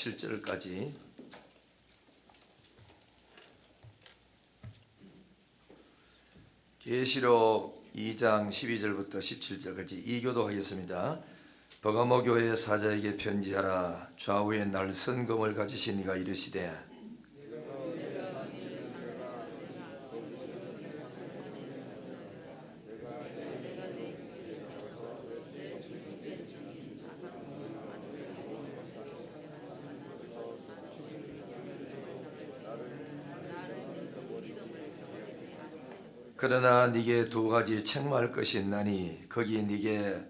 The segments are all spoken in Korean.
17절까지 계시록 2장 12절부터 17절까지 이교도하겠습니다. 버가모 교회 사자에게 편지하라. 좌우에 날 선검을 가지신 이가 이르시되 그러나 네게 두 가지 책망할 것이 있나니 거기 네게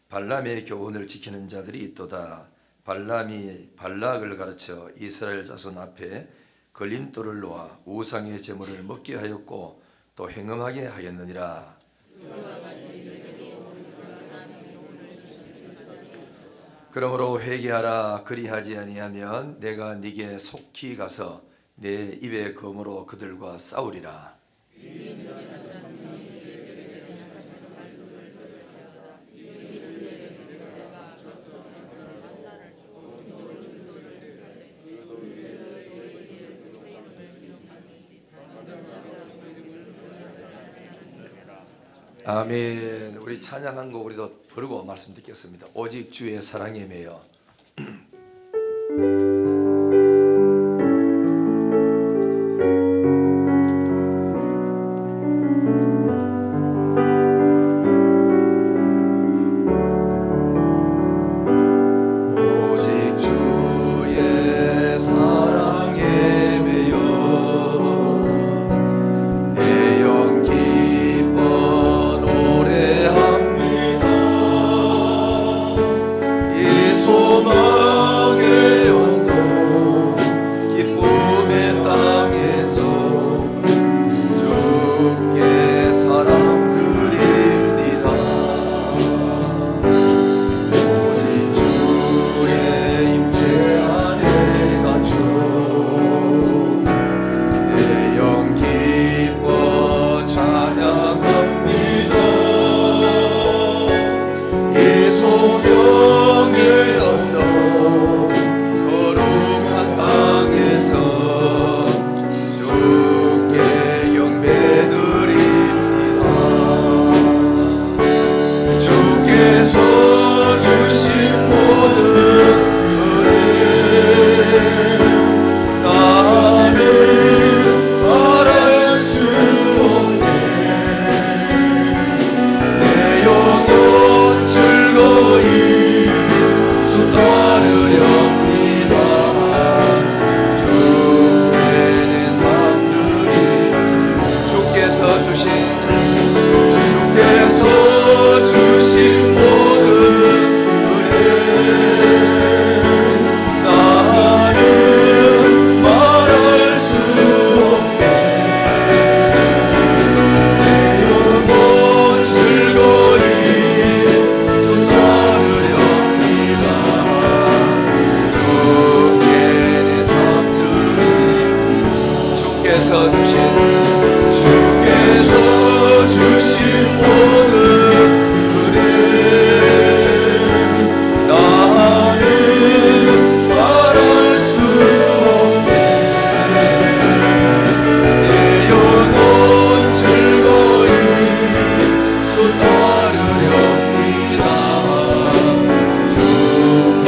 발람의 교훈을 지키는 자들이 있도다. 발람이 발락을 가르쳐 이스라엘 자손 앞에 걸림돌을 놓아 우상의 제물을 먹게 하였고 또 행음하게 하였느니라. 그러므로 회개하라. 그리하지 아니하면 내가 네게 속히 가서 내 입의 검으로 그들과 싸우리라. 아멘. 우리 찬양한 거 우리도 부르고 말씀 듣겠습니다. 오직 주의 사랑에 매여. 오직 주의 사랑에 매여 내 영 기뻐 노래합니다. 이 소망의 온도 기쁨의 땅에서 주께 사랑 드립니다. 오직 주의 임재 안에 갇혀 내 영 기뻐 찬양합니다. 이 소명의 언덕 거룩한 땅에서 주께 경배드립니다. 주께서 주신 모든 은혜 나는 말할 수 없네. 내 영혼 즐거이 주 따르렵니다. 주께 내 삶들이 주께서 주신 모든 은혜 나는 말할 수 없네. 내 영혼 즐거이 주 따르렵니다. 주께 내 삶들이 주께서 주신 모든 은혜 나는 말할 수 없네. 내 영혼 즐거이 주 따르렵니다.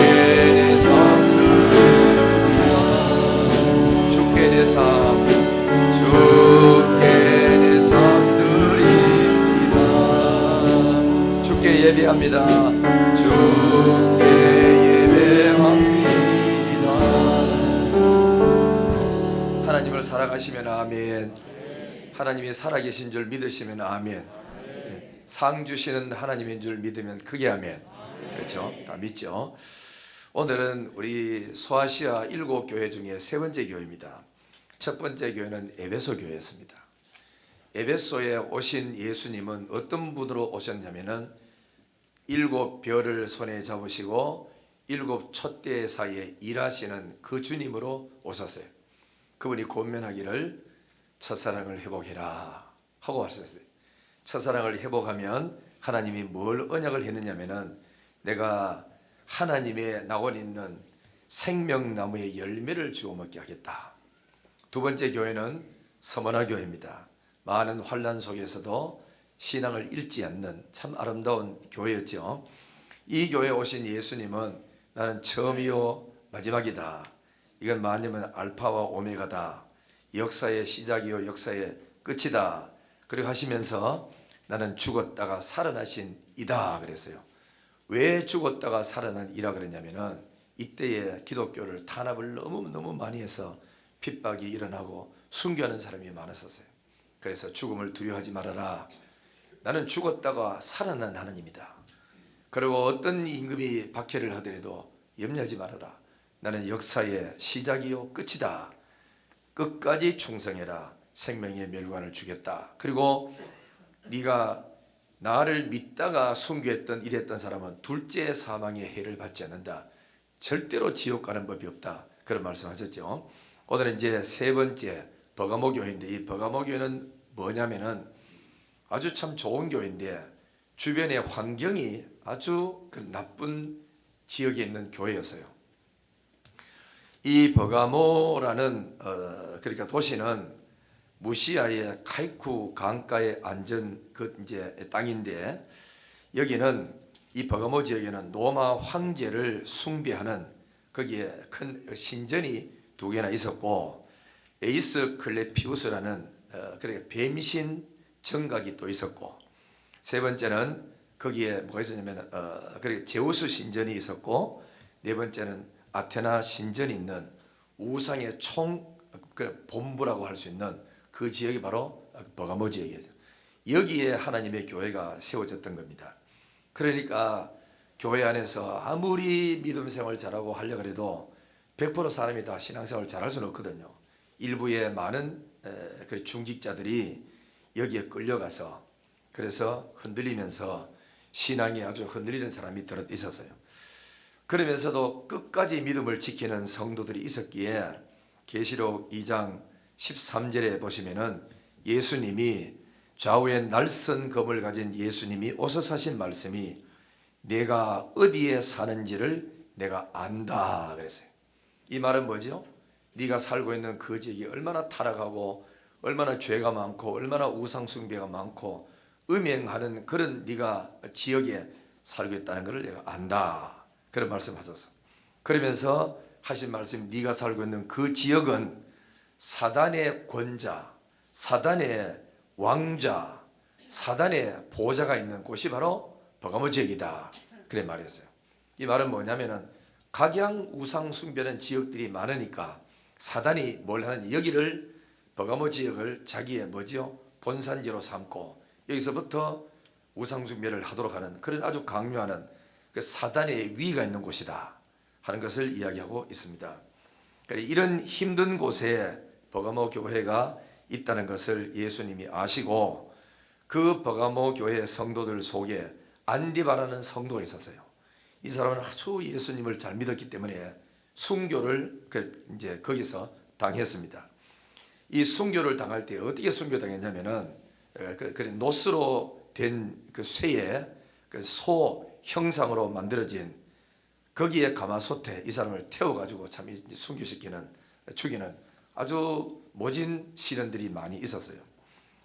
주께 내 삶 드립니다. 주께 내 삶 드립니다. 주께 예배합니다. 주께 예배합니다. 하나님을 살아가시면 아멘. 하나님이 살아계신 줄 믿으시면 아멘. 상 주시는 하나님인 줄 믿으면 크게 아멘. 그렇죠? 다 믿죠? 오늘은 우리 소아시아 7교회 중에 세 번째 교회입니다. 첫 번째 교회는 에베소 교회였습니다. 에베소에 오신 예수님은 어떤 분으로 오셨냐면은 7별을 손에 잡으시고 7 촛대 사이에 일하시는 그 주님으로 오셨어요. 그분이 권면하기를 첫사랑을 회복해라 하고 하셨어요. 첫사랑을 회복하면 하나님이 뭘 언약을 했느냐면은 내가 하나님의 낙원 있는 생명나무의 열매를 주워 먹게 하겠다. 두 번째 교회는 서머나 교회입니다. 많은 환난 속에서도 신앙을 잃지 않는 참 아름다운 교회였죠. 이 교회에 오신 예수님은 나는 처음이요 마지막이다. 이건 말하자면 알파와 오메가다. 역사의 시작이요 역사의 끝이다. 그리고 하시면서 나는 죽었다가 살아나신 이다 그랬어요. 왜 죽었다가 살아난 이라 그랬냐면은 이때에 기독교를 탄압을 너무 많이 해서 핍박이 일어나고 순교하는 사람이 많았었어요. 그래서 죽음을 두려워하지 말아라. 나는 죽었다가 살아난 하나님이다. 그리고 어떤 임금이 박해를 하더라도 염려하지 말아라. 나는 역사의 시작이요 끝이다. 끝까지 충성해라. 생명의 멸관을 주겠다. 그리고 네가 나를 믿다가 순교했던 이랬던 사람은 둘째 사망의 해를 받지 않는다. 절대로 지옥 가는 법이 없다. 그런 말씀하셨죠. 오늘은 이제 세 번째 버가모 교회인데, 이 버가모 교회는 뭐냐면은 아주 참 좋은 교회인데 주변의 환경이 아주 그 나쁜 지역에 있는 교회였어요. 이 버가모라는 그러니까 도시는 무시아의 카이쿠 강가에 앉은 그 이제 땅인데, 여기는 이 버가모 지역에는 로마 황제를 숭배하는 거기에 큰 신전이 두 개나 있었고, 에이스 클레피우스라는 그러니까 뱀신 정각이 또 있었고, 세 번째는 거기에 뭐가 있었냐면 그러니까 제우스 신전이 있었고, 네 번째는 아테나 신전이 있는 우상의 본부라고 할 수 있는 그 지역이 바로 버가모 지역이에요. 여기에 하나님의 교회가 세워졌던 겁니다. 그러니까 교회 안에서 아무리 믿음 생활 잘하고 하려고 해도 100% 사람이 다 신앙생활 잘할 수는 없거든요. 일부의 많은 그 중직자들이 여기에 끌려가서 그래서 흔들리면서 신앙이 아주 흔들리는 사람이 들어 있었어요. 그러면서도 끝까지 믿음을 지키는 성도들이 있었기에 계시록 2장 13절에 보시면은 예수님이 좌우에 날선 검을 가진 예수님이 오셔서 하신 말씀이 내가 어디에 사는지를 내가 안다 그랬어요. 이 말은 뭐죠? 네가 살고 있는 그 지역이 얼마나 타락하고 얼마나 죄가 많고 얼마나 우상 숭배가 많고 음행하는 그런 네가 지역에 살고 있다는 것을 내가 안다. 그런 말씀하셨어. 그러면서 하신 말씀, 네가 살고 있는 그 지역은 사단의 권자, 사단의 왕자, 사단의 보호자가 있는 곳이 바로 버가모 지역이다. 그래 말했어요. 이 말은 뭐냐면은 각양 우상 숭배하는 지역들이 많으니까 사단이 뭘 하느냐, 여기를 버가모 지역을 자기의 뭐지요? 본산지로 삼고 여기서부터 우상 숭배를 하도록 하는 그런 아주 강요하는 그 사단의 위가 있는 곳이다 하는 것을 이야기하고 있습니다. 이런 힘든 곳에 버가모 교회가 있다는 것을 예수님이 아시고 그 버가모 교회 성도들 속에 안디바라는 성도가 있었어요. 이 사람은 아주 예수님을 잘 믿었기 때문에 순교를 이제 거기서 당했습니다. 이 순교를 당할 때 어떻게 순교당했냐면은 노스로 된 그 쇠에 그 소 형상으로 만들어진 거기에 가마솥에 이 사람을 태워가지고 참 순교시키는 죽이는 아주 모진 시련들이 많이 있었어요.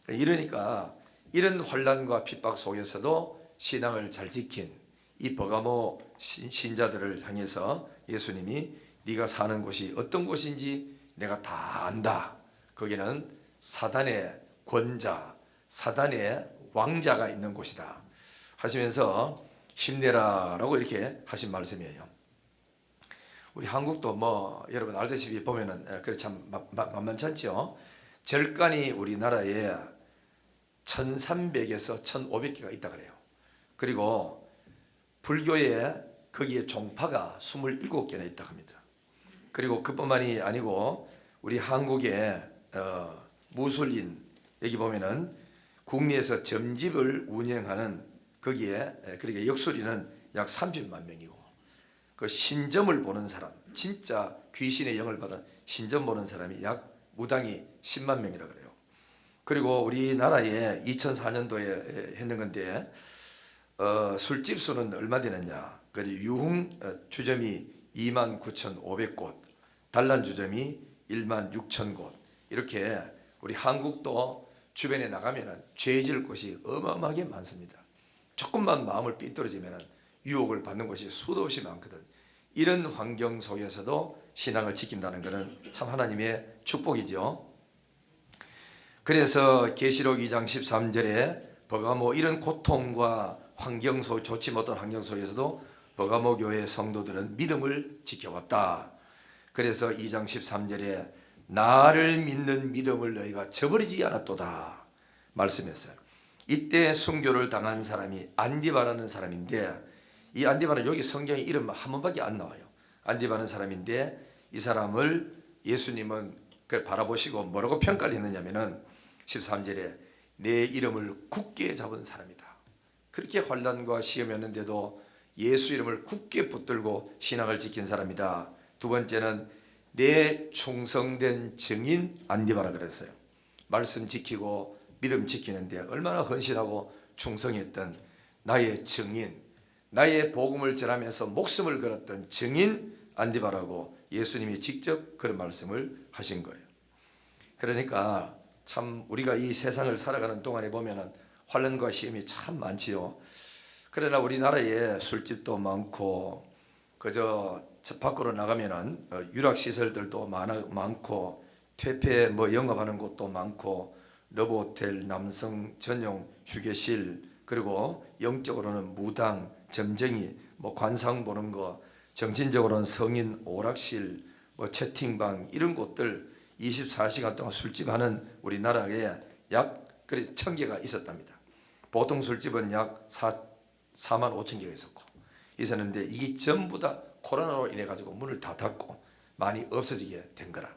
이러니까 이런 환난과 핍박 속에서도 신앙을 잘 지킨 이 버가모 신자들을 향해서 예수님이 네가 사는 곳이 어떤 곳인지 내가 다 안다. 거기는 사단의 권자, 사단의 왕자가 있는 곳이다 하시면서 힘내라라고 이렇게 하신 말씀이에요. 우리 한국도 뭐 여러분 알다시피 보면은 그래 참 만만찮죠. 절간이 우리나라에 1300에서 1500개가 있다 그래요. 그리고 불교에 거기에 종파가 27개나 있다 합니다. 그리고 그뿐만이 아니고 우리 한국에 무술인 여기 보면은 국내에서 점집을 운영하는 거기에 그러니까 역술인은 약 30만 명이고 그 신점을 보는 사람 진짜 귀신의 영을 받아 신점 보는 사람이 약 무당이 10만 명이라 그래요. 그리고 우리나라에 2004년도에 했는 건데 술집 수는 얼마 되느냐? 그 유흥 주점이 29,500곳, 단란주점이 16,000곳. 이렇게 우리 한국도 주변에 나가면은 죄 지을 곳이 어마어마하게 많습니다. 조금만 마음을 삐뚤어지면은 유혹을 받는 곳이 수도 없이 많거든. 이런 환경 속에서도 신앙을 지킨다는 것은 참 하나님의 축복이죠. 그래서 계시록 2장 13절에 버가모 이런 고통과 환경 속 좋지 못한 환경 속에서도 버가모 교회 성도들은 믿음을 지켜왔다. 그래서 2장 13절에 나를 믿는 믿음을 너희가 저버리지 않았도다 말씀했어요. 이때 순교를 당한 사람이 안디바라는 사람인데, 이 안디바는 여기 성경에 이름 한 번밖에 안 나와요. 안디바라는 사람인데 이 사람을 예수님은 그걸 바라보시고 뭐라고 평가를 했느냐면은 13절에 내 이름을 굳게 잡은 사람이다. 그렇게 환난과 시험이었는데도 예수 이름을 굳게 붙들고 신앙을 지킨 사람이다. 두 번째는 내 충성된 증인 안디바라 그랬어요. 말씀 지키고 믿음 지키는데 얼마나 헌신하고 충성했던 나의 증인, 나의 복음을 전하면서 목숨을 걸었던 증인 안디바라고 예수님이 직접 그런 말씀을 하신 거예요. 그러니까 참 우리가 이 세상을 살아가는 동안에 보면은 환난과 시험이 참 많지요. 그러나 우리나라에 술집도 많고 그저 밖으로 나가면은 유락 시설들도 많고 퇴폐 영업하는 곳도 많고 러브호텔, 남성 전용 휴게실, 그리고 영적으로는 무당, 점쟁이, 관상 보는 거, 정신적으로는 성인 오락실, 채팅방 이런 곳들 24시간 동안 술집하는 우리나라에 약 1,000개가 있었답니다. 보통 술집은 약 4만 5천 개가 있었는데 이게 전부 다 코로나로 인해 가지고 문을 다 닫고 많이 없어지게 된 거라.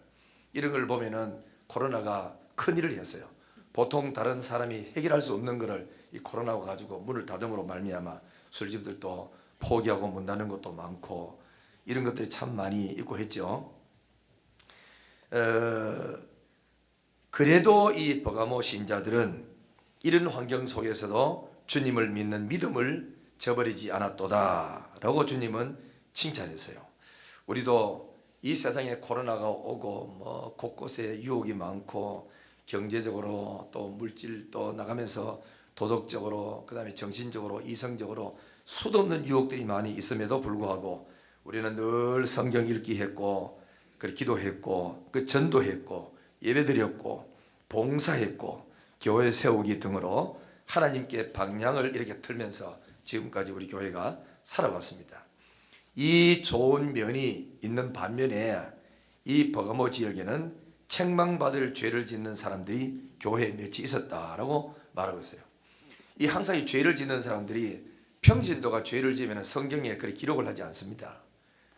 이런 걸 보면은 코로나가 큰 일을 했어요. 보통 다른 사람이 해결할 수 없는 것을 이 코로나가 가지고 문을 닫음으로 말미암아 술집들도 포기하고 문 닫는 것도 많고 이런 것들이 참 많이 있고 했죠. 그래도 이 버가모 신자들은 이런 환경 속에서도 주님을 믿는 믿음을 저버리지 않았도다 라고 주님은 칭찬했어요. 우리도 이 세상에 코로나가 오고 곳곳에 유혹이 많고 경제적으로 또 물질 또 나가면서 도덕적으로 그다음에 정신적으로 이성적으로 수도 없는 유혹들이 많이 있음에도 불구하고 우리는 늘 성경 읽기 했고 기도했고 전도했고 예배드렸고 봉사했고 교회 세우기 등으로 하나님께 방향을 이렇게 틀면서 지금까지 우리 교회가 살아왔습니다. 이 좋은 면이 있는 반면에 이 버가모 지역에는 책망받을 죄를 짓는 사람들이 교회에 몇이 있었다라고 말하고 있어요. 이 항상 이 죄를 짓는 사람들이 평신도가 죄를 지으면 성경에 그렇게 기록을 하지 않습니다.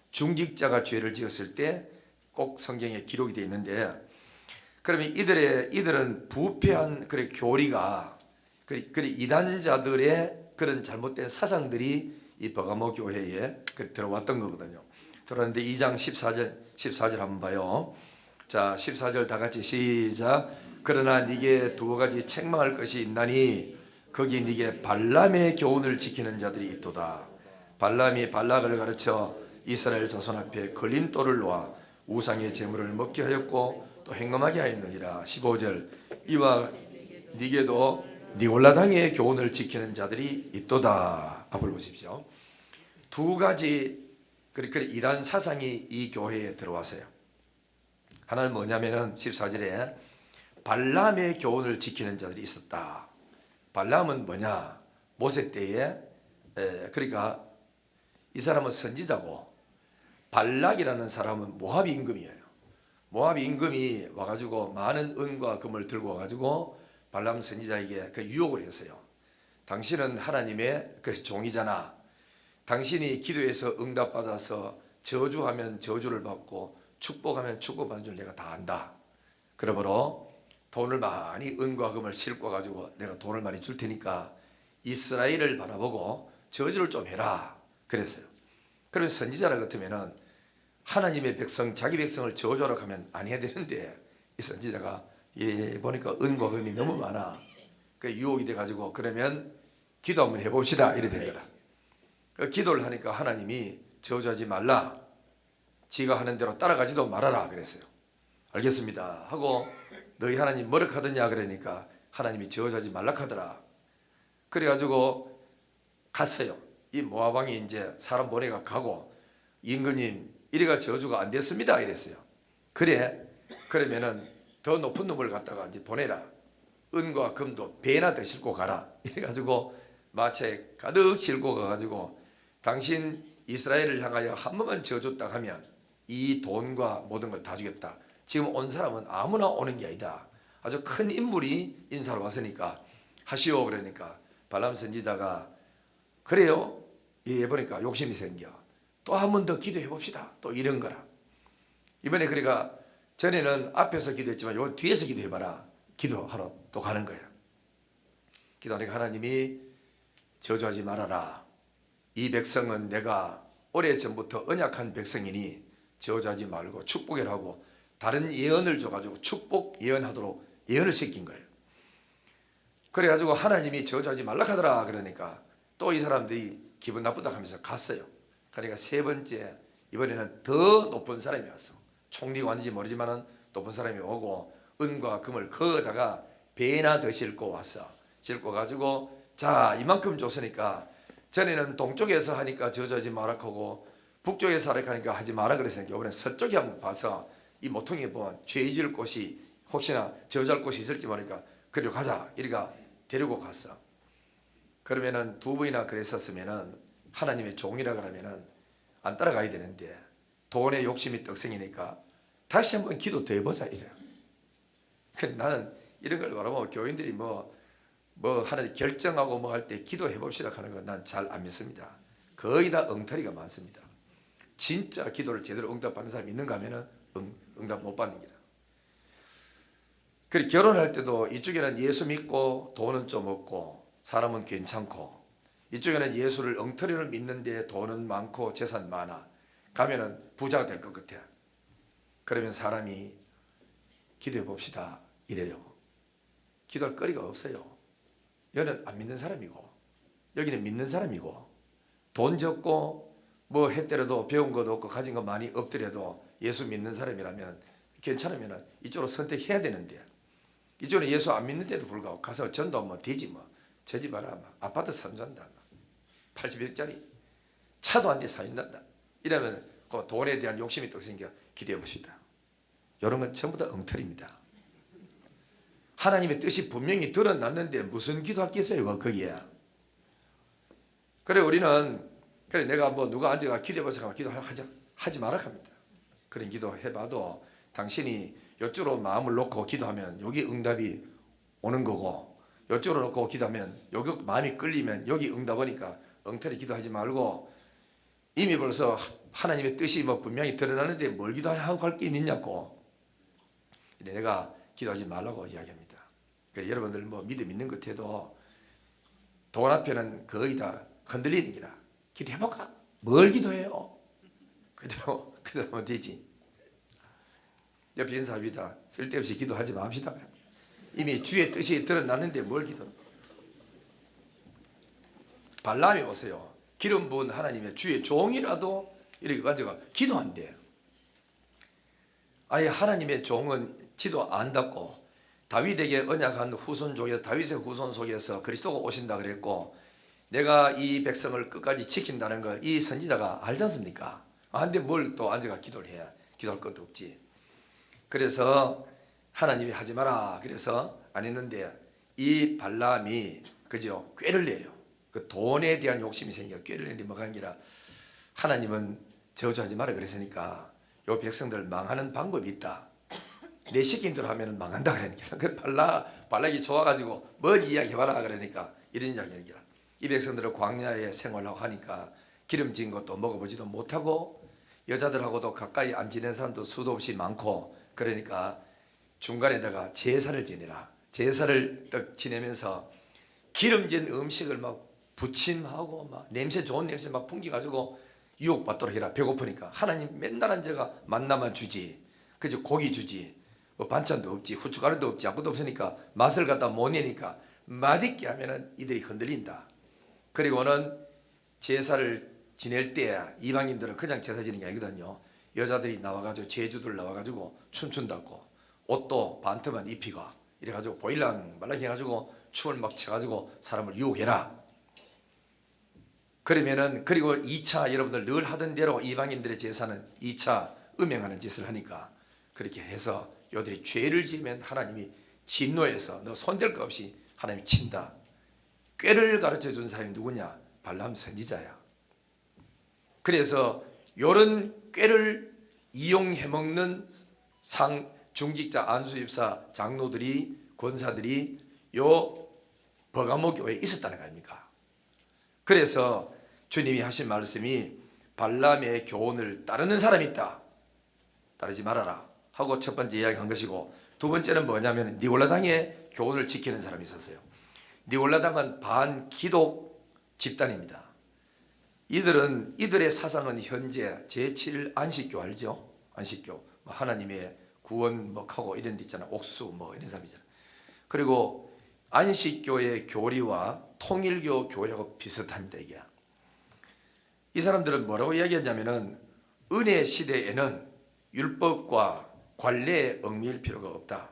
중직자가 죄를 지었을 때 꼭 성경에 기록이 되어 있는데, 그러면 이들은 부패한 그런 교리가 이단자들의 그런 잘못된 사상들이 이 버가모 교회에 들어왔던 거거든요. 들어왔는데 2장 14절 한번 봐요. 자, 14절 다 같이 시작. 그러나 네게 두 가지 책망할 것이 있나니 거기 네게 발람의 교훈을 지키는 자들이 있도다. 발람이 발락을 가르쳐 이스라엘 자손 앞에 걸림돌을 놓아 우상의 제물을 먹게 하였고 또 행음하게 하였느니라. 15절 이와 네게도 니골라당의 교훈을 지키는 자들이 있도다. 앞을 보십시오. 두 가지 이단 사상이 이 교회에 들어왔어요. 하나는 뭐냐면은 14절에 발람의 교훈을 지키는 자들이 있었다. 발람은 뭐냐? 모세 때에 그러니까 이 사람은 선지자고 발락이라는 사람은 모압 임금이에요. 모압 임금이 와가지고 많은 은과 금을 들고 와가지고 발람 선지자에게 유혹을 했어요. 당신은 하나님의 종이잖아. 당신이 기도해서 응답받아서 저주하면 저주를 받고 축복하면 축복받는 줄 내가 다 안다. 그러므로 돈을 많이 은과 금을 싣고 가지고 내가 돈을 많이 줄 테니까 이스라엘을 바라보고 저주를 좀 해라. 그랬어요. 그러면 선지자라 같으면은 하나님의 백성, 자기 백성을 저주하러 가면 안 해야 되는데 이 선지자가 보니까 은과 금이 너무 많아. 그 유혹이 돼가지고 그러면 기도 한번 해봅시다. 이래 된 거라. 기도를 하니까 하나님이 저주하지 말라. 지가 하는 대로 따라가지도 말아라 그랬어요. 알겠습니다 하고 너희 하나님 뭐라 하더냐 그러니까 하나님이 저주하지 말라 하더라. 그래가지고 갔어요. 이 모압 왕이 이제 사람 보내가 가고 임금님 이래가 저주가 안 됐습니다 이랬어요. 그래 그러면은 더 높은 놈을 갖다가 이제 보내라. 은과 금도 배나 더 싣고 가라. 이래가지고 마차에 가득 싣고 가가지고 당신 이스라엘을 향하여 한 번만 저줬다 하면 이 돈과 모든 걸 다 주겠다. 지금 온 사람은 아무나 오는 게 아니다. 아주 큰 인물이 인사로 왔으니까 하시오. 그러니까 발람 선지자가 그래요. 예, 보니까 욕심이 생겨. 또 한 번 더 기도해 봅시다. 또 이런 거라. 이번에 그러니까 전에는 앞에서 기도했지만 요 뒤에서 기도해봐라. 기도하러 또 가는 거예요. 기도하니까 하나님이 저주하지 말아라. 이 백성은 내가 오래전부터 언약한 백성이니 저주하지 말고 축복이라고 다른 예언을 줘가지고 축복 예언하도록 예언을 시킨 거예요. 그래가지고 하나님이 저주하지 말라 하더라. 그러니까 또 이 사람들이 기분 나쁘다 하면서 갔어요. 그러니까 세 번째 이번에는 더 높은 사람이 왔어. 총리가 왔는지 모르지만 높은 사람이 오고 은과 금을 거다가 배나 더 싣고 왔어. 싣고 가지고 자 이만큼 줬으니까 전에는 동쪽에서 하니까 저주하지 마라 하고 북쪽에서 하니까 하지 마라 그랬으니까 이번에 서쪽에 한번 봐서 이 모퉁이에 보면 죄 지을 곳이 혹시나 저주할 곳이 있을지 모르니까 그리로 가자 이리가 데리고 갔어. 그러면은 두 번이나 그랬었으면은 하나님의 종이라 그러면은 안 따라가야 되는데 돈의 욕심이 떡생이니까 다시 한번 기도 더 해보자 이래요. 나는 이런 걸 바라보면 교인들이 뭐 하나 결정하고 뭐 할 때 기도해 봅시다 하는 건 난 잘 안 믿습니다. 거의 다 엉터리가 많습니다. 진짜 기도를 제대로 응답받는 사람이 있는가 하면은 응답 못 받는 기다. 그리고 결혼할 때도 이쪽에는 예수 믿고 돈은 좀 없고 사람은 괜찮고 이쪽에는 예수를 엉터리를 믿는데 돈은 많고 재산 많아. 가면은 부자가 될 것 같아. 그러면 사람이 기도해 봅시다 이래요. 기도할 거리가 없어요. 여기는 안 믿는 사람이고 여기는 믿는 사람이고 돈 적고 뭐 했더라도 배운 것도 없고 가진 것 많이 없더라도 예수 믿는 사람이라면 괜찮으면 이쪽으로 선택해야 되는데 이쪽은 예수 안 믿는데도 불구하고 가서 전도하면 되지 뭐. 저 집 알아. 아파트 사준다. 80억짜리 차도 안 돼 사준다. 이러면 그 돈에 대한 욕심이 또 생겨. 기도해 봅시다. 이런 건 전부 다 엉터리입니다. 하나님의 뜻이 분명히 드러났는데 무슨 기도할 게 있어요 거기에. 그래 우리는 그래 내가 뭐 누가 앉아가 기도해 보세요 하지 마라 합니다. 그런 기도 해봐도 당신이 이쪽으로 마음을 놓고 기도하면 여기 응답이 오는 거고 이쪽으로 놓고 기도하면 여기 마음이 끌리면 여기 응답 오니까 엉터리 기도하지 말고 이미 벌써 하나님의 뜻이 뭐 분명히 드러나는데 뭘 기도하고 할 게 있느냐고 내가 기도하지 말라고 이야기합니다. 그러니까 여러분들 뭐 믿음 있는 것 해도 돈 앞에는 거의 다 흔들리는 기라. 기도해볼까? 뭘 기도해요? 그대로 하면 되지. 옆에 있는 사람이다. 쓸데없이 기도하지 맙시다. 이미 주의 뜻이 드러났는데 뭘 기도? 발람이 오세요. 기름 부은 하나님의 주의 종이라도 이렇게 가지고 기도한대요. 아예 하나님의 종은 지도 안 닫고 다윗에게 언약한 후손 중에서 다윗의 후손 속에서 그리스도가 오신다 그랬고 내가 이 백성을 끝까지 지킨다는 걸 이 선지자가 알지 않습니까? 근데 뭘 또 앉아가 기도를 해야 기도할 것도 없지. 그래서 하나님이 하지 마라 그래서 안 했는데 이 발람이 그죠 꾀를 내요. 그 돈에 대한 욕심이 생겨 꾀를 내는데 뭐가 아니라 하나님은 저주하지 마라 그랬으니까 요 백성들 망하는 방법이 있다. 내 시킨 대로 하면 망한다 그러니까 그 발락이 좋아가지고 뭘 이야기해봐라 그러니까 이런 이야기하는 거야. 이 백성들은 광야에 생활하고 하니까 기름진 것도 먹어보지도 못하고 여자들하고도 가까이 안 지낸 사람도 수도 없이 많고 그러니까 중간에다가 제사를 지내라. 제사를 딱 지내면서 기름진 음식을 막 부침하고 막 냄새 좋은 냄새 막 풍기가지고 유혹받도록 해라. 배고프니까 하나님 맨날 앉아가 만나만 주지. 그죠 고기 주지. 뭐 반찬도 없지 후춧가루도 없지 아무것도 없으니까 맛을 갖다 못 내니까 맛있게 하면은 이들이 흔들린다. 그리고는 제사를 지낼 때 이방인들은 그냥 제사 지는 게 아니거든요. 여자들이 나와가지고 제주들 나와가지고 춤춘다고 옷도 반트만 입히고 이래가지고 보일랑 말랑 해가지고 춤을 막 춰가지고 사람을 유혹해라. 그러면은 그리고 2차 여러분들 늘 하던 대로 이방인들의 제사는 2차 음행하는 짓을 하니까 그렇게 해서 요들이 죄를 지으면 하나님이 진노해서 너 손댈 거 없이 하나님이 친다. 꾀를 가르쳐 준 사람이 누구냐? 발람 선지자야. 그래서 요런 꾀를 이용해 먹는 중직자 안수집사 장로들이 권사들이 요 버가모 교회에 있었다는 거 아닙니까? 그래서 주님이 하신 말씀이 발람의 교훈을 따르는 사람이 있다. 따르지 말아라 하고 첫 번째 이야기한 것이고, 두 번째는 뭐냐면 니골라당의 교훈을 지키는 사람이 있었어요. 니골라당은 반기독 집단입니다. 이들의 사상은 현재 제7 안식교 알죠? 안식교 하나님의 구원 하고 이런 데 있잖아. 옥수 이런 사람이잖아. 그리고 안식교의 교리와 통일교 교리하고 비슷합니다. 이게 이 사람들은 뭐라고 이야기하냐면은 은혜 시대에는 율법과 관례에 얽매일 필요가 없다.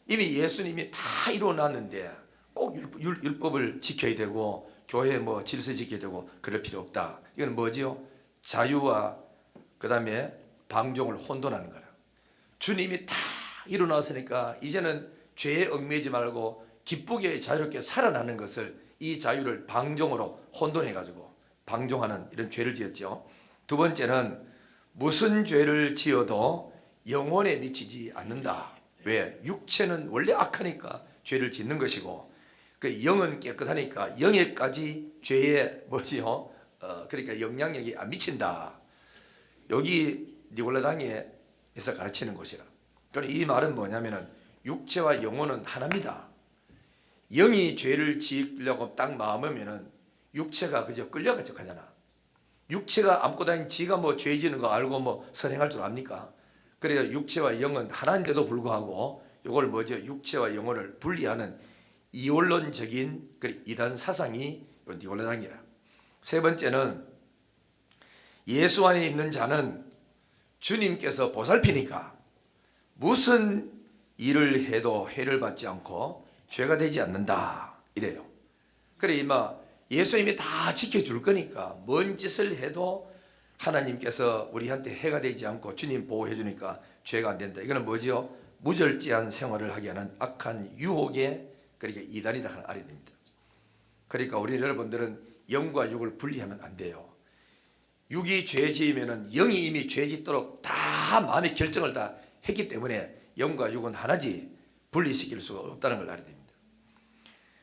이미 예수님이 다 이루어놨는데 꼭 율법을 지켜야 되고 교회 질서 지켜야 되고 그럴 필요 없다. 이건 뭐지요? 자유와 그 다음에 방종을 혼돈하는 거라. 주님이 다 이루어놨으니까 이제는 죄에 얽매이지 말고 기쁘게 자유롭게 살아나는 것을 이 자유를 방종으로 혼돈해가지고 방종하는 이런 죄를 지었죠. 두 번째는 무슨 죄를 지어도 영혼에 미치지 않는다. 왜? 육체는 원래 악하니까 죄를 짓는 것이고 그 영은 깨끗하니까 영에까지 죄에 그러니까 영향력이 안 미친다. 여기 니골라당에서 가르치는 것이라. 그러니까 이 말은 뭐냐면은 육체와 영혼은 하나입니다. 영이 죄를 지으려고 딱 마음으면은 육체가 그저 끌려가지고 가잖아. 육체가 안고 다니는 지가 죄 지는 거 알고 선행할 줄 압니까? 그래서 육체와 영은 하나인데도 불구하고 이걸 육체와 영혼을 분리하는 이원론적인 이단 사상이 니골라당이라. 세 번째는 예수 안에 있는 자는 주님께서 보살피니까 무슨 일을 해도 해를 받지 않고 죄가 되지 않는다 이래요. 그래 예수님이 다 지켜줄 거니까 뭔 짓을 해도 하나님께서 우리한테 해가 되지 않고 주님 보호해 주니까 죄가 안 된다. 이거는 뭐지요? 무절제한 생활을 하게 하는 악한 유혹의 그러니까 이단이다 하는 알입니다. 그러니까 우리 여러분들은 영과 육을 분리하면 안 돼요. 육이 죄 지으면은 영이 이미 죄 짓도록 다 마음의 결정을 다 했기 때문에 영과 육은 하나지 분리시킬 수가 없다는 걸 알아야 됩니다.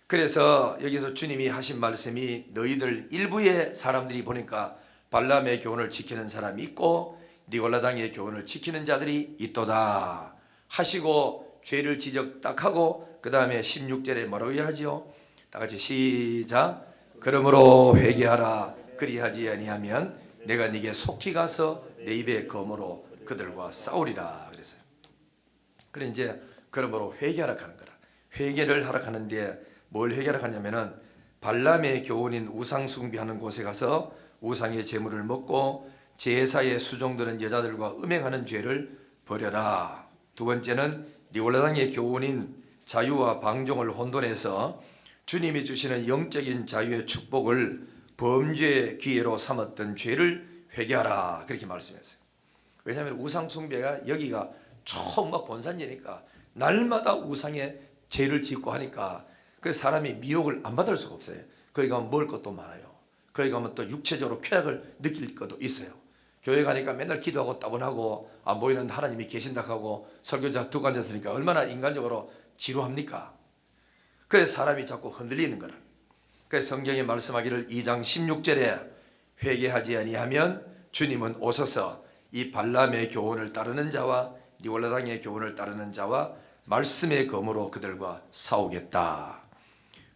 그래서 여기서 주님이 하신 말씀이 너희들 일부의 사람들이 보니까 발람의 교훈을 지키는 사람이 있고 니골라당의 교훈을 지키는 자들이 있도다 하시고 죄를 지적 딱 하고 그 다음에 16절에 뭐라고 하지요? 다 같이 시작. 그러므로 회개하라. 그리하지 아니하면 내가 네게 속히 가서 내 입의 검으로 그들과 싸우리라 그랬어요. 그래 이제 그러므로 회개하라 하는 거라. 회개를 하라 하는데 뭘 회개하라 하냐면은 발람의 교훈인 우상 숭배하는 곳에 가서 우상의 제물을 먹고 제사에 수종드는 여자들과 음행하는 죄를 버려라. 두 번째는 니골라당의 교훈인 자유와 방종을 혼돈해서 주님이 주시는 영적인 자유의 축복을 범죄의 기회로 삼았던 죄를 회개하라 그렇게 말씀했어요. 왜냐하면 우상 숭배가 여기가 처음 본산지니까 날마다 우상의 죄를 짓고 하니까 그 사람이 미혹을 안 받을 수가 없어요. 거기 가면 먹을 것도 많아요. 거기 가면 또 육체적으로 쾌락을 느낄 것도 있어요. 교회 가니까 맨날 기도하고 따분하고 안 보이는 하나님이 계신다 하고 설교자 두고 앉았으니까 얼마나 인간적으로 지루합니까? 그래서 사람이 자꾸 흔들리는 거라. 그래서 성경에 말씀하기를 2장 16절에 회개하지 아니하면 주님은 오셔서 이 발람의 교훈을 따르는 자와 니골라당의 교훈을 따르는 자와 말씀의 검으로 그들과 싸우겠다.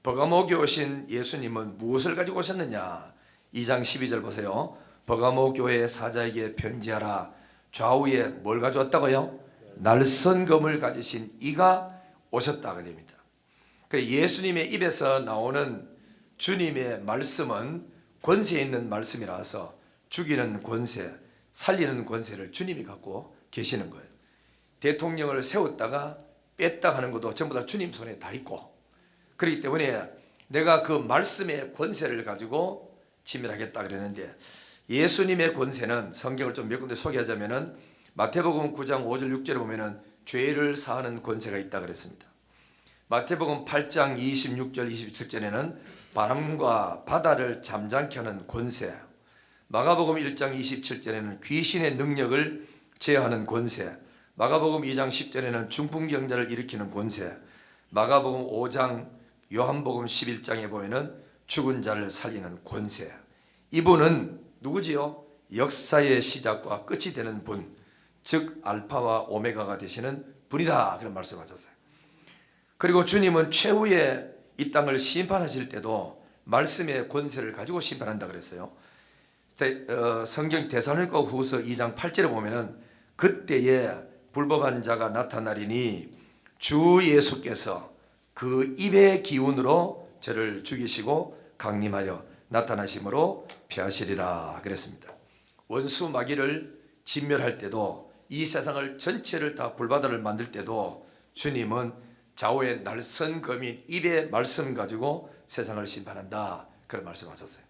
버가모교에 오신 예수님은 무엇을 가지고 오셨느냐? 2장 12절 보세요. 버가모 교회 사자에게 편지하라. 좌우에 뭘 가져왔다고요? 날선 검을 가지신 이가 오셨다가 됩니다. 예수님의 입에서 나오는 주님의 말씀은 권세 있는 말씀이라서 죽이는 권세, 살리는 권세를 주님이 갖고 계시는 거예요. 대통령을 세웠다가 뺐다 하는 것도 전부 다 주님 손에 다 있고, 그렇기 때문에 내가 그 말씀의 권세를 가지고 치밀하겠다 그랬는데, 예수님의 권세는 성경을 좀 몇 군데 소개하자면은 마태복음 9장 5절 6절에 보면은 죄를 사하는 권세가 있다 그랬습니다. 마태복음 8장 26절 27절에는 바람과 바다를 잠잠케 하는 권세, 마가복음 1장 27절에는 귀신의 능력을 제어하는 권세, 마가복음 2장 10절에는 중풍병자를 일으키는 권세, 마가복음 5장 요한복음 11장에 보면은 죽은 자를 살리는 권세. 이분은 누구지요? 역사의 시작과 끝이 되는 분, 즉 알파와 오메가가 되시는 분이다, 그런 말씀하셨어요. 그리고 주님은 최후에 이 땅을 심판하실 때도 말씀의 권세를 가지고 심판한다 그랬어요. 성경 데살로니가 후서 2장 8절에 보면은 그때에 불법한 자가 나타나리니 주 예수께서 그 입의 기운으로 저를 죽이시고 강림하여 나타나심으로 피하시리라 그랬습니다. 원수 마귀를 진멸할 때도, 이 세상을 전체를 다 불바다를 만들 때도 주님은 좌우의 날선 검인 입의 말씀 가지고 세상을 심판한다, 그런 말씀하셨어요.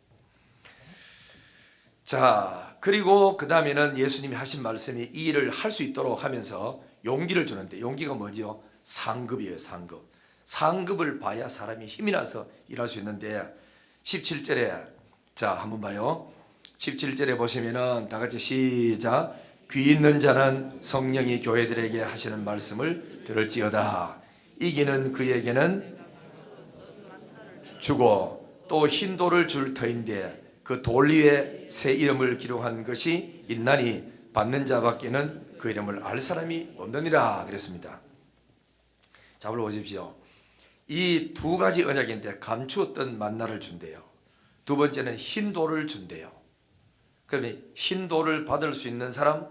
자, 그리고 그 다음에는 예수님이 하신 말씀이 이 일을 할 수 있도록 하면서 용기를 주는데, 용기가 뭐지요? 상급이에요. 상급. 상급을 봐야 사람이 힘이 나서 일할 수 있는데, 17절에 자 한번 봐요. 17절에 보시면은 다 같이 시작. 귀 있는 자는 성령이 교회들에게 하시는 말씀을 들을지어다. 이기는 그에게는 주고 또 흰 돌을 줄 터인데 그 돌 위에 새 이름을 기록한 것이 있나니 받는 자밖에는 그 이름을 알 사람이 없느니라 그랬습니다. 자, 보십시오. 이 두 가지 언약인데 감추었던 만나를 준대요. 두 번째는 흰 돌을 준대요. 그러면 흰 돌을 받을 수 있는 사람,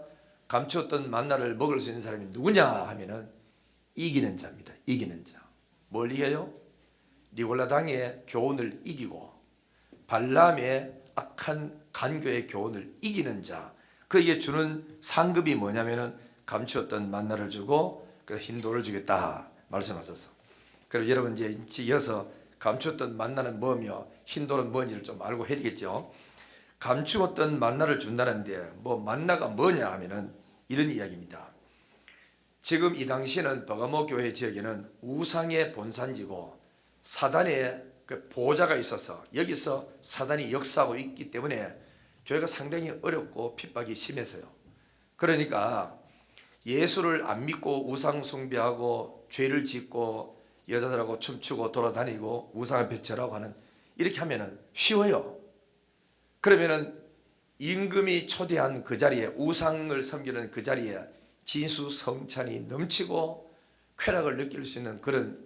감추었던 만나를 먹을 수 있는 사람이 누구냐 하면은 이기는 자입니다. 이기는 자. 뭘 이겨요? 니골라당의 교훈을 이기고 발람의 악한 간교의 교훈을 이기는 자, 그에게 주는 상급이 뭐냐면은 감추었던 만나를 주고 그 흰 돌을 주겠다 말씀하셨어. 그럼 여러분 이제 이어서 감추었던 만나는 뭐며 흰 돌은 뭔지를 좀 알고 해야 되겠죠. 감추었던 만나를 준다는데 뭐 만나가 뭐냐 하면은 이런 이야기입니다. 지금 이 당시에는 버가모 교회 지역에는 우상의 본산지고 사단의 그 보호자가 있어서 여기서 사단이 역사하고 있기 때문에 교회가 상당히 어렵고 핍박이 심해서요. 그러니까 예수를 안 믿고 우상 숭배하고 죄를 짓고 여자들하고 춤추고 돌아다니고 우상 앞에 절하고 하는, 이렇게 하면은 쉬워요. 그러면은 임금이 초대한 그 자리에, 우상을 섬기는 그 자리에 진수성찬이 넘치고 쾌락을 느낄 수 있는 그런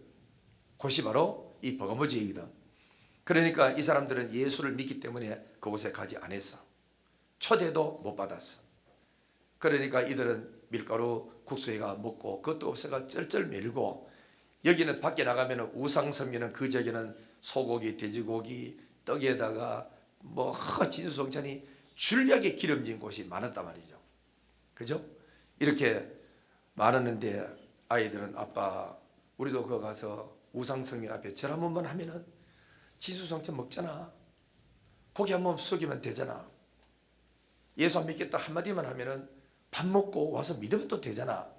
곳이 바로 이 버가모 지역이거든. 그러니까 이 사람들은 예수를 믿기 때문에 그곳에 가지 않았어. 초대도 못 받았어. 그러니까 이들은 밀가루 국수회가 먹고 그것도 없어가 쩔쩔 밀고, 여기는 밖에 나가면 우상 섬기는 그 지역에는 소고기, 돼지고기, 떡에다가 뭐 진수성찬이 줄리하게 기름진 곳이 많았단 말이죠. 그죠? 이렇게 많았는데 아이들은 아빠 우리도 거기 가서 우상성민 앞에 절 한 번만 하면은 진수성찬 먹잖아. 고기 한 번 숙이면 되잖아. 예수 안 믿겠다 한마디만 하면은 밥 먹고 와서 믿으면 또 되잖아.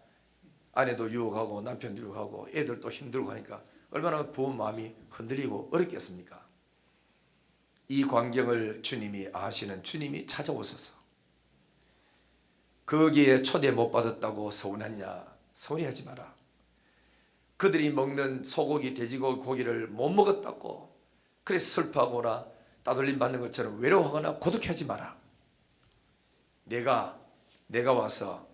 아내도 유혹하고 남편 유혹하고 애들도 힘들고 하니까 얼마나 부모 마음이 흔들리고 어렵겠습니까? 이 광경을 주님이 아시는 주님이 찾아오셔서 거기에 초대 못 받았다고 서운하냐? 서운해하지 마라. 그들이 먹는 소고기, 돼지고기, 고기를 못 먹었다고 그래 슬퍼하거나 따돌림 받는 것처럼 외로워하거나 고독해하지 마라. 내가 와서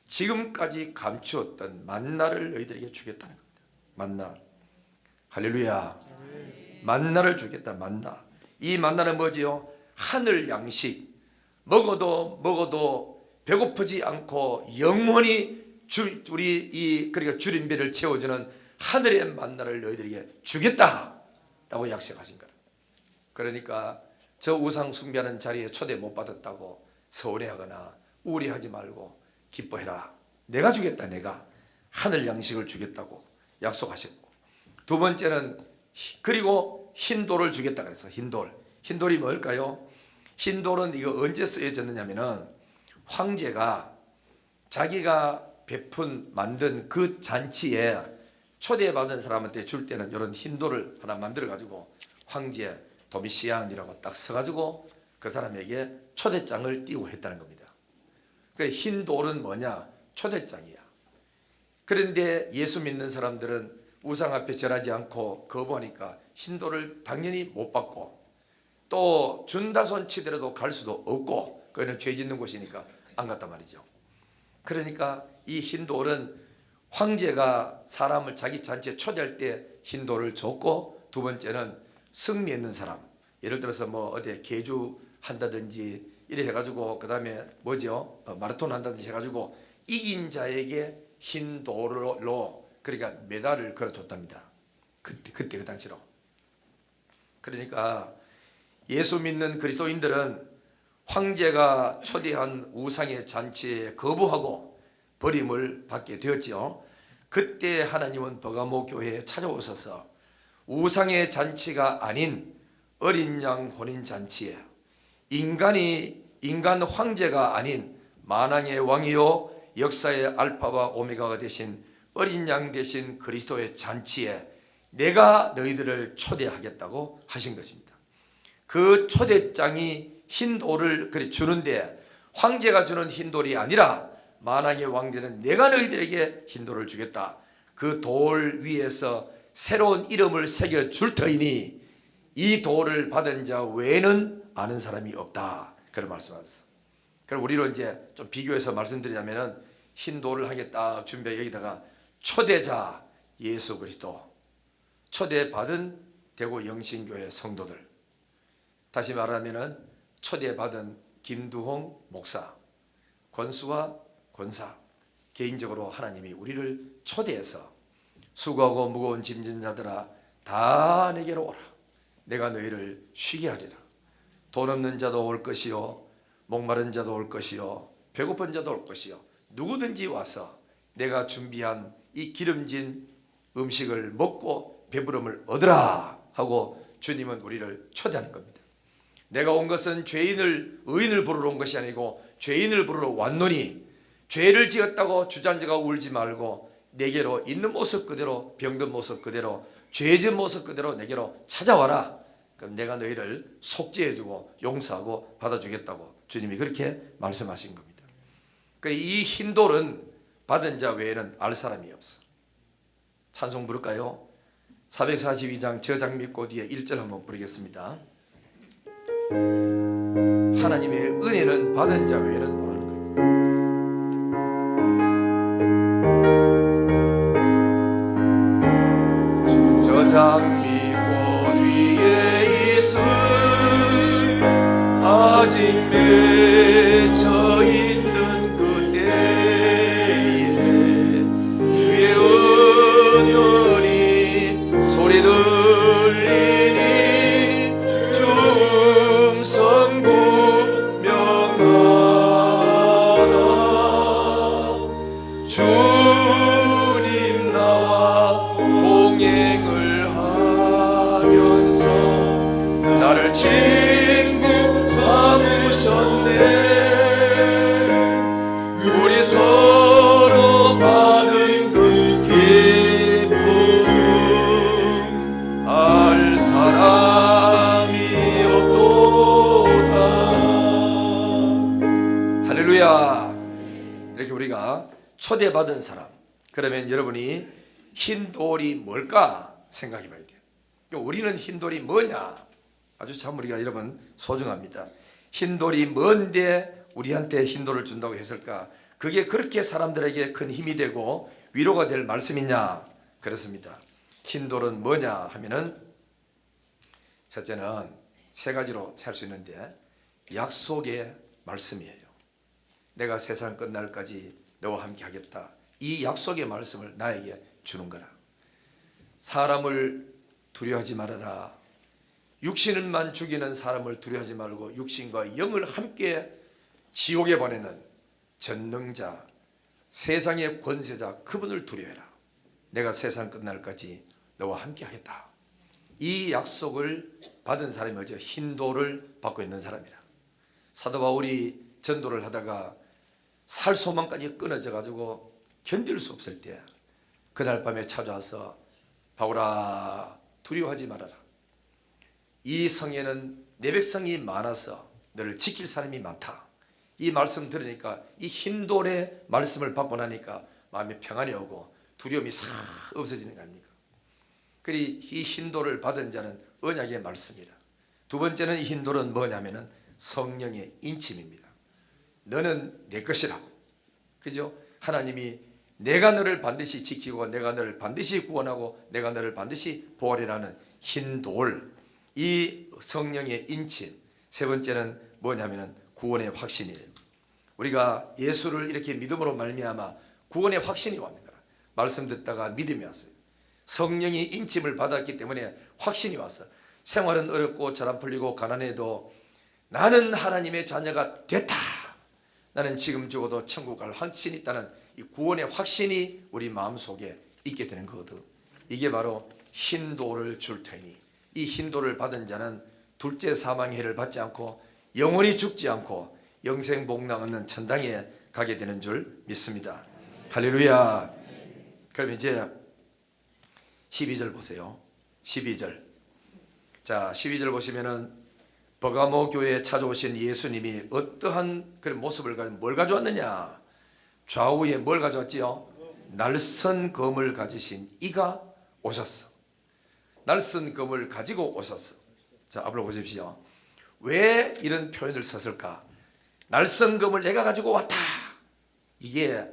지금까지 감추었던 만나를 너희들에게 주겠다는 겁니다. 만나. 할렐루야. 만나를 주겠다. 만나. 이 만나는 뭐지요? 하늘 양식. 먹어도 배고프지 않고 영원히 그러니까 주림배를 채워주는 하늘의 만나를 너희들에게 주겠다라고 약속하신 거라. 그러니까 저 우상 숭배하는 자리에 초대 못 받았다고 서운해하거나 우울해하지 말고 기뻐해라. 내가 주겠다. 내가 하늘 양식을 주겠다고 약속하셨고, 두 번째는 그리고 흰돌을 주겠다 그래서 흰돌이 뭘까요? 흰돌은 이거 언제 쓰여졌느냐면은 황제가 자기가 만든 그 잔치에 초대받은 사람한테 줄 때는 이런 흰돌을 하나 만들어 가지고 황제 도미시안이라고 딱 써가지고 그 사람에게 초대장을 띄우고 했다는 겁니다. 그 흰돌은 뭐냐? 초대장이야. 그런데 예수 믿는 사람들은 우상 앞에 절하지 않고 거부하니까 흰돌을 당연히 못 받고, 또 준다 손 치더라도 갈 수도 없고, 그거는 죄 짓는 곳이니까 안 갔단 말이죠. 그러니까 이 흰돌은 황제가 사람을 자기 잔치에 초대할 때 흰돌을 줬고, 두 번째는 승리 있는 사람, 예를 들어서 뭐 어디 계주 한다든지 이래 해가지고 그 다음에 뭐죠? 마라톤 한다든지 해가지고 이긴 자에게 흰돌로 그러니까 메달을 걸어줬답니다. 그때 그 당시로. 그러니까 예수 믿는 그리스도인들은 황제가 초대한 우상의 잔치에 거부하고 버림을 받게 되었지요. 그때 하나님은 버가모 교회에 찾아오셔서 우상의 잔치가 아닌 어린 양 혼인 잔치에 인간 황제가 아닌 만왕의 왕이요 역사의 알파와 오메가가 되신 어린 양 되신 그리스도의 잔치에 내가 너희들을 초대하겠다고 하신 것입니다. 그 초대장이 흰돌을 그래 주는데, 황제가 주는 흰돌이 아니라 만왕의 왕되는 내가 너희들에게 흰돌을 주겠다. 그 돌 위에서 새로운 이름을 새겨 줄 터이니 이 돌을 받은 자 외에는 아는 사람이 없다. 그런 말씀하셨어. 그럼 우리로 이제 좀 비교해서 말씀드리자면은 흰돌을 하게 딱 준비해 여기다가 초대자 예수 그리스도, 초대받은 대구 영신교회 성도들, 다시 말하면은 초대받은 김두홍 목사, 권수와 권사, 개인적으로 하나님이 우리를 초대해서 수고하고 무거운 짐진 자들아 다 내게로 오라. 내가 너희를 쉬게 하리라. 돈 없는 자도 올 것이요, 목마른 자도 올 것이요, 배고픈 자도 올 것이요, 누구든지 와서 내가 준비한 이 기름진 음식을 먹고 배부름을 얻으라 하고 주님은 우리를 초대하는 겁니다. 내가 온 것은 의인을 부르러 온 것이 아니고 죄인을 부르러 왔노니 죄를 지었다고 주저앉아 울지 말고 내게로 있는 모습 그대로, 병든 모습 그대로, 죄진 모습 그대로 내게로 찾아와라. 그럼 내가 너희를 속죄해주고 용서하고 받아주겠다고 주님이 그렇게 말씀하신 겁니다. 이 흰돌은 받은 자 외에는 알 사람이 없어. 찬송 부를까요? 442장 저장미꽃 뒤에 1절 한번 부르겠습니다. 하나님의 은혜는 받은 자 외에는 모르는 거예요. 저장미꽃 위에 있을 아직 맺혀 있는 그때에 위에 은널이 소리 들리니 주음성 분명하다. 주님 나와 동행을 하면서 나를 친구 삼으셨네. 우리 서로 받은 그 기쁨 알 사람이 없도다. 할렐루야. 이렇게 우리가 초대받은 사람, 그러면 여러분이 흰돌이 뭘까 생각해 봐야 돼요. 우리는 흰돌이 뭐냐? 아주 참 우리가 여러분 소중합니다. 흰돌이 뭔데 우리한테 흰돌을 준다고 했을까? 그게 그렇게 사람들에게 큰 힘이 되고 위로가 될 말씀이냐? 그렇습니다. 흰돌은 뭐냐 하면은 첫째는 세 가지로 살 수 있는데, 약속의 말씀이에요. 내가 세상 끝날까지 너와 함께 하겠다. 이 약속의 말씀을 나에게 주는 거라. 사람을 두려워하지 말아라. 육신을만 죽이는 사람을 두려워하지 말고 육신과 영을 함께 지옥에 보내는 전능자, 세상의 권세자, 그분을 두려워해라. 내가 세상 끝날까지 너와 함께 하겠다. 이 약속을 받은 사람이 어제 흰돌을 받고 있는 사람이라. 사도 바울이 전도를 하다가 살 소망까지 끊어져 가지고 견딜 수 없을 때 그날 밤에 찾아와서 바울아, 두려워하지 말아라. 이 성에는 내 백성이 많아서 너를 지킬 사람이 많다. 이 말씀 들으니까, 이 흰돌의 말씀을 받고 나니까 마음에 평안이 오고 두려움이 싹 없어지는 거 아닙니까? 그리 이 흰돌을 받은 자는 언약의 말씀이라. 두 번째는 이 흰돌은 뭐냐면은 성령의 인침입니다. 너는 내 것이라고. 그죠? 하나님이 내가 너를 반드시 지키고 내가 너를 반드시 구원하고 내가 너를 반드시 보호하리라는 흰돌, 이 성령의 인침. 세 번째는 뭐냐면은 구원의 확신이에요. 우리가 예수를 이렇게 믿음으로 말미암아 구원의 확신이 옵니다. 말씀 듣다가 믿음이 왔어요. 성령이 인침을 받았기 때문에 확신이 왔어요. 생활은 어렵고 잘 안 풀리고 가난해도 나는 하나님의 자녀가 됐다. 나는 지금 죽어도 천국 갈 확신이 있다는 이 구원의 확신이 우리 마음속에 있게 되는 거거든. 이게 바로 흰돌을 줄 테니, 이 흰돌을 받은 자는 둘째 사망의 해를 받지 않고 영원히 죽지 않고 영생복락 얻는 천당에 가게 되는 줄 믿습니다. 할렐루야. 그럼 이제 12절 보세요. 12절. 자, 12절 보시면은 버가모 교회에 찾아오신 예수님이 어떠한 그런 모습을 가지고 뭘 가져왔느냐? 좌우에 뭘 가져왔지요? 날선 검을 가지신 이가 오셨어. 날선 검을 가지고 오셨어. 자, 앞으로 보십시오. 왜 이런 표현을 썼을까? 날선 검을 내가 가지고 왔다. 이게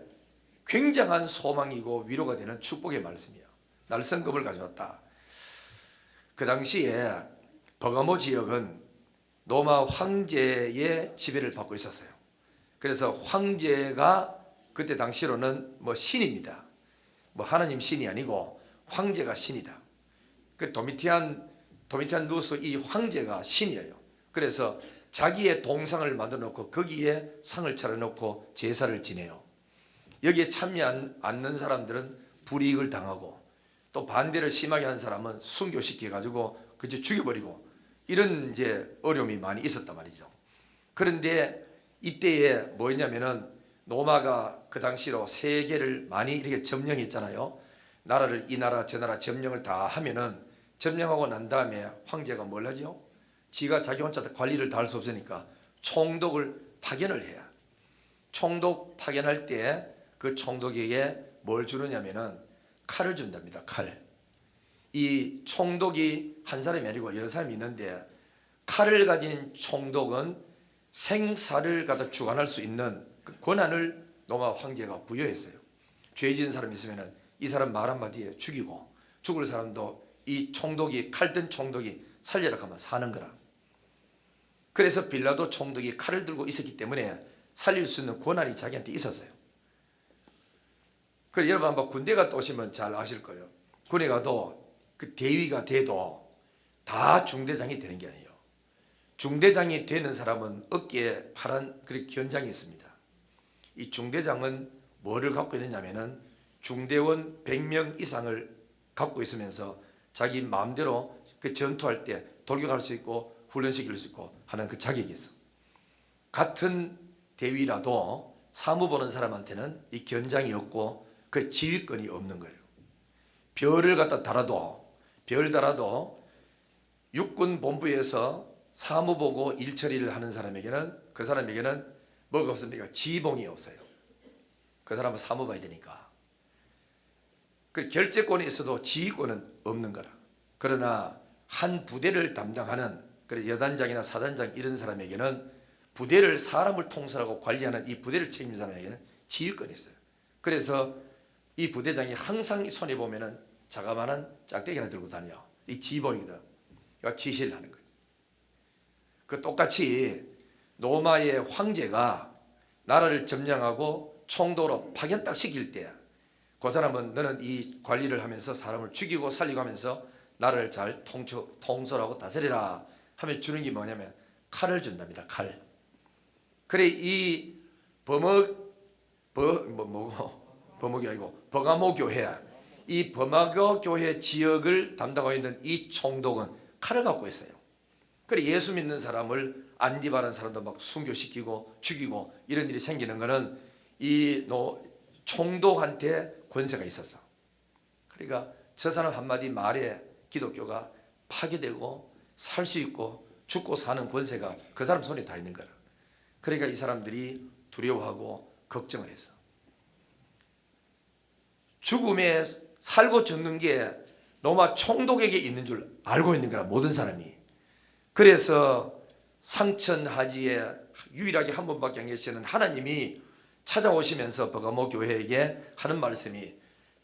굉장한 소망이고 위로가 되는 축복의 말씀이야. 날선 검을 가져왔다. 그 당시에 버가모 지역은 로마 황제의 지배를 받고 있었어요. 그래서 황제가 그때 당시로는 뭐 신입니다. 뭐 하나님 신이 아니고 황제가 신이다. 그 도미티안 누스 이 황제가 신이에요. 그래서 자기의 동상을 만들어 놓고 거기에 상을 차려 놓고 제사를 지내요. 여기에 참여 않는 사람들은 불이익을 당하고, 또 반대를 심하게 한 사람은 순교시켜 가지고 그저 죽여버리고, 이런 이제 어려움이 많이 있었단 말이죠. 그런데 이때에 뭐였냐면은 로마가 그 당시로 세계를 많이 이렇게 점령했잖아요. 나라를 이 나라 저 나라 점령을 다 하면은, 점령하고 난 다음에 황제가 뭘 하죠? 지가 자기 혼자 관리를 다 할 수 없으니까 총독을 파견을 해야. 총독 파견할 때 그 총독에게 뭘 주느냐면은 칼을 준답니다. 칼. 이 총독이 한 사람이 아니고 여러 사람이 있는데, 칼을 가진 총독은 생사를 갖다 주관할 수 있는 그 권한을 로마 황제가 부여했어요. 죄 지은 사람이 있으면 이 사람 말 한마디에 죽이고, 죽을 사람도 이 총독이, 칼든 총독이 살려라 하면 사는 거라. 그래서 빌라도 총독이 칼을 들고 있었기 때문에 살릴 수 있는 권한이 자기한테 있었어요. 그래서 여러분 한번 군대 갔다 오시면 잘 아실 거예요. 군에 가도 그 대위가 돼도 다 중대장이 되는 게 아니에요. 중대장이 되는 사람은 어깨에 파란 그 견장이 있습니다. 이 중대장은 뭐를 갖고 있느냐면은 중대원 100명 이상을 갖고 있으면서 자기 마음대로 그 전투할 때 돌격할 수 있고 훈련시킬 수 있고 하는 그 자격이 있어. 같은 대위라도 사무 보는 사람한테는 이 견장이 없고 그 지휘권이 없는 거예요. 별을 갖다 달아도, 별 달아도 육군 본부에서 사무 보고 일 처리를 하는 사람에게는, 그 사람에게는 뭐가 없습니까? 지봉이 없어요. 그 사람은 사무 봐야 되니까. 그 결재권이 있어도 지휘권은 없는 거라. 그러나 한 부대를 담당하는 그 여단장이나 사단장 이런 사람에게는, 부대를 사람을 통솔하고 관리하는 이 부대를 책임진 사람에게는 지휘권이 있어요. 그래서 이 부대장이 항상 손에 보면은 자그마한 짝대기 하나 들고 다녀. 이 지휘봉이다. 이거 지시를 하는 거예요. 그 똑같이 로마의 황제가 나라를 점령하고 총독으로 파견 딱 시킬 때, 그 사람은 너는 이 관리를 하면서 사람을 죽이고 살리고 하면서 나라를 잘 통솔하고 다스리라 하면 주는 게 뭐냐면 칼을 준답니다. 칼. 그래 이 버목이 아니고 버가모 교회야. 이 버가모 교회 지역을 담당하고 있는 이 총독은 칼을 갖고 있어요. 그래 예수 믿는 사람을 안디바라는 사람도 막 순교시키고 죽이고 이런 일이 생기는 것은 이 총독한테 권세가 있었어. 그러니까 저 사람 한마디 말에 기독교가 파괴되고 살 수 있고 죽고 사는 권세가 그 사람 손에 다 있는 거라. 그러니까 이 사람들이 두려워하고 걱정을 했어. 죽음에 살고 죽는 게 로마 총독에게 있는 줄 알고 있는 거라, 모든 사람이. 그래서 상천하지에 유일하게 한 번밖에 안 계시는 하나님이 찾아오시면서 버가모 교회에게 하는 말씀이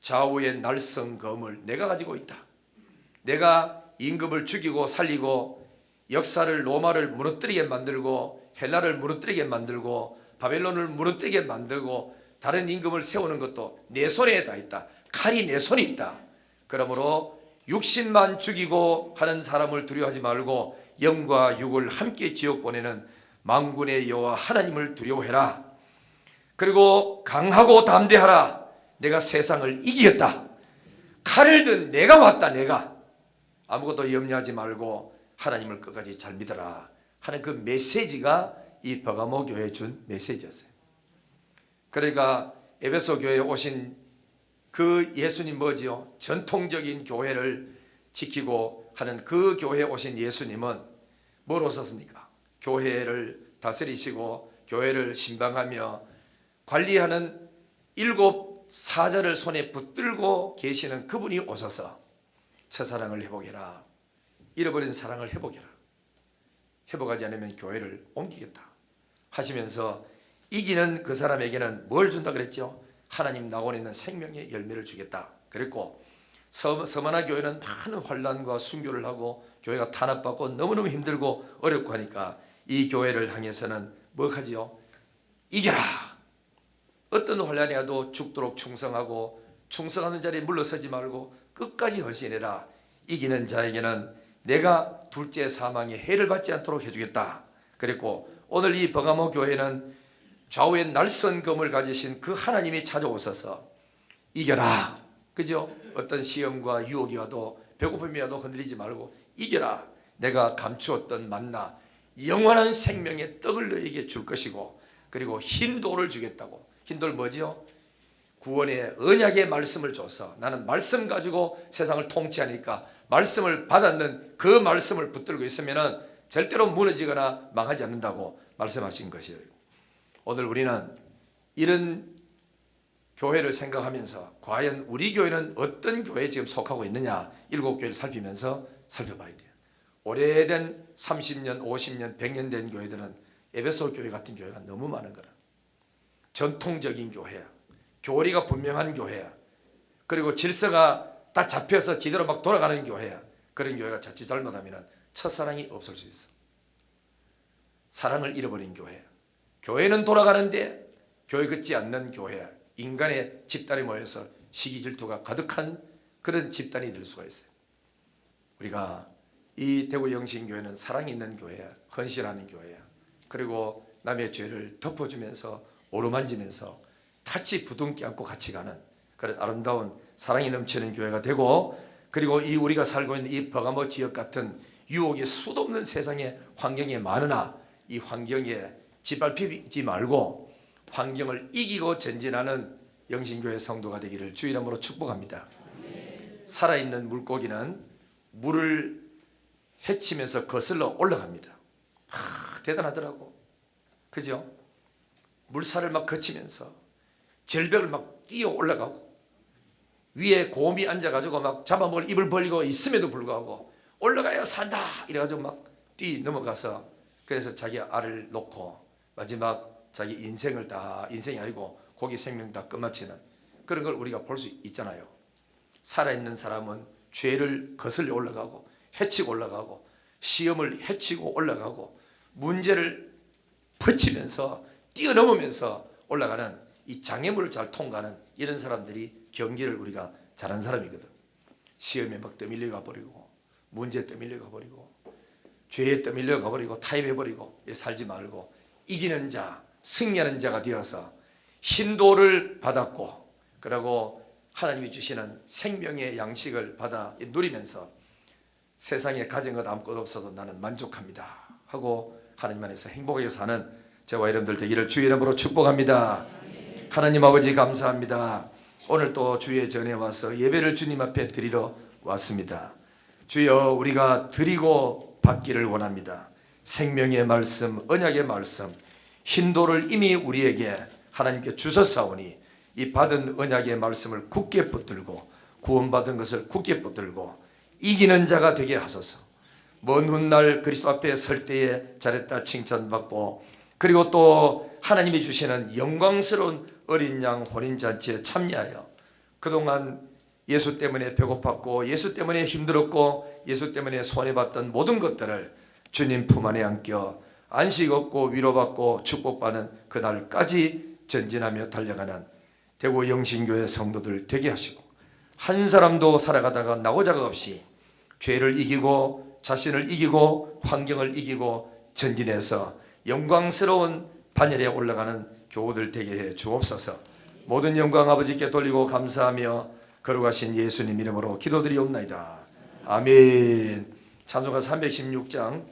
좌우의 날성검을 내가 가지고 있다. 내가 임금을 죽이고 살리고 역사를 로마를 무너뜨리게 만들고 헬라를 무너뜨리게 만들고 바벨론을 무너뜨리게 만들고 다른 임금을 세우는 것도 내 손에 다 있다. 칼이 내 손에 있다. 그러므로 육신만 죽이고 하는 사람을 두려워하지 말고 영과 육을 함께 지옥 보내는 만군의 여호와 하나님을 두려워해라. 그리고 강하고 담대하라. 내가 세상을 이기겠다. 칼을 든 내가 왔다. 내가 아무것도 염려하지 말고 하나님을 끝까지 잘 믿어라 하는 그 메시지가 이 버가모 교회에 준 메시지였어요. 그러니까 에베소 교회에 오신 그 예수님 뭐지요? 전통적인 교회를 지키고 하는 그 교회에 오신 예수님은 뭘 오셨습니까? 교회를 다스리시고 교회를 신방하며 관리하는 7 사자를 손에 붙들고 계시는 그분이 오셔서 첫사랑을 회복해라. 잃어버린 사랑을 회복해라. 회복하지 않으면 교회를 옮기겠다 하시면서 이기는 그 사람에게는 뭘 준다 그랬죠? 하나님 낙원에 있는 생명의 열매를 주겠다 그랬고, 서머나 교회는 많은 환난과 순교를 하고 교회가 탄압받고 너무너무 힘들고 어렵고 하니까 이 교회를 향해서는 뭐 하지요? 이겨라. 어떤 환난이 와도 죽도록 충성하고 충성하는 자리에 물러서지 말고 끝까지 헌신해라. 이기는 자에게는 내가 둘째 사망의 해를 받지 않도록 해주겠다 그랬고, 오늘 이 버가모 교회는 좌우에 날선검을 가지신 그 하나님이 찾아오셔서 이겨라. 그죠? 어떤 시험과 유혹이 와도 배고픔이 와도 흔들리지 말고 이겨라. 내가 감추었던 만나 영원한 생명의 떡을 너에게 줄 것이고, 그리고 흰 돌을 주겠다고. 흰 돌 뭐지요? 구원의 언약의 말씀을 줘서 나는 말씀 가지고 세상을 통치하니까 말씀을 받았는 그 말씀을 붙들고 있으면 절대로 무너지거나 망하지 않는다고 말씀하신 것이에요. 오늘 우리는 이런 교회를 생각하면서 과연 우리 교회는 어떤 교회에 지금 속하고 있느냐 7교회를 살피면서 살펴봐야 돼요. 오래된 30년, 50년, 100년 된 교회들은 에베소 교회 같은 교회가 너무 많은 거라. 전통적인 교회야. 교리가 분명한 교회야. 그리고 질서가 다 잡혀서 지대로 막 돌아가는 교회야. 그런 교회가 자칫 잘못하면 첫사랑이 없을 수 있어. 사랑을 잃어버린 교회야. 교회는 돌아가는데 교회 걷지 않는 교회야. 인간의 집단이 모여서 시기 질투가 가득한 그런 집단이 될 수가 있어요. 우리가 이 대구 영신교회는 사랑이 있는 교회야. 헌신하는 교회야. 그리고 남의 죄를 덮어주면서 오르만지면서 같이 부둥켜 안고 같이 가는 그런 아름다운 사랑이 넘치는 교회가 되고, 그리고 이 우리가 살고 있는 이 버가모 지역 같은 유혹이 수도 없는 세상의 환경이 많으나 이 환경에 짓밟히지 말고 환경을 이기고 전진하는 영신교회 성도가 되기를 주의 이름으로 축복합니다. 살아있는 물고기는 물을 헤치면서 거슬러 올라갑니다. 대단하더라고. 그죠? 물살을 막 거치면서 절벽을 막 뛰어 올라가고 위에 곰이 앉아가지고 막 잡아먹을 입을 벌리고 있음에도 불구하고 올라가야 산다 이래가지고 막 뛰 넘어가서 그래서 자기 알을 놓고 마지막 자기 인생을 다, 인생이 아니고 고기 생명 다 끝마치는 그런 걸 우리가 볼 수 있잖아요. 살아있는 사람은 죄를 거슬려 올라가고 해치고 올라가고 시험을 해치고 올라가고 문제를 퍼치면서 뛰어넘으면서 올라가는 이 장애물을 잘 통과하는 이런 사람들이 경기를 우리가 잘하는 사람이거든. 시험에 막 떠밀려 가버리고 문제에 떠밀려 가버리고 죄에 떠밀려 가버리고 타협해버리고 살지 말고 이기는 자, 승리하는 자가 되어서 힘도를 받았고, 그리고 하나님이 주시는 생명의 양식을 받아 누리면서 세상에 가진 것 아무것도 없어도 나는 만족합니다 하고 하나님 안에서 행복하게 사는 저와 여러분들 되기를 주의 이름으로 축복합니다. 하나님 아버지 감사합니다. 오늘 또 주의 전에 와서 예배를 주님 앞에 드리러 왔습니다. 주여, 우리가 드리고 받기를 원합니다. 생명의 말씀, 언약의 말씀, 힘도를 이미 우리에게 하나님께 주셨사오니 이 받은 언약의 말씀을 굳게 붙들고 구원받은 것을 굳게 붙들고 이기는 자가 되게 하소서. 먼 훗날 그리스도 앞에 설 때에 잘했다 칭찬받고, 그리고 또 하나님이 주시는 영광스러운 어린 양 혼인잔치에 참여하여 그동안 예수 때문에 배고팠고 예수 때문에 힘들었고 예수 때문에 손해봤던 모든 것들을 주님 품 안에 안겨 안식 얻고 위로받고 축복받는 그날까지 전진하며 달려가는 대구 영신교회 성도들 되게 하시고, 한 사람도 살아가다가 나고자가 없이 죄를 이기고 자신을 이기고 환경을 이기고 전진해서 영광스러운 반열에 올라가는 교우들 되게 해 주옵소서. 모든 영광 아버지께 돌리고 감사하며 거룩하신 예수님 이름으로 기도드리옵나이다. 아멘. 찬송가 316장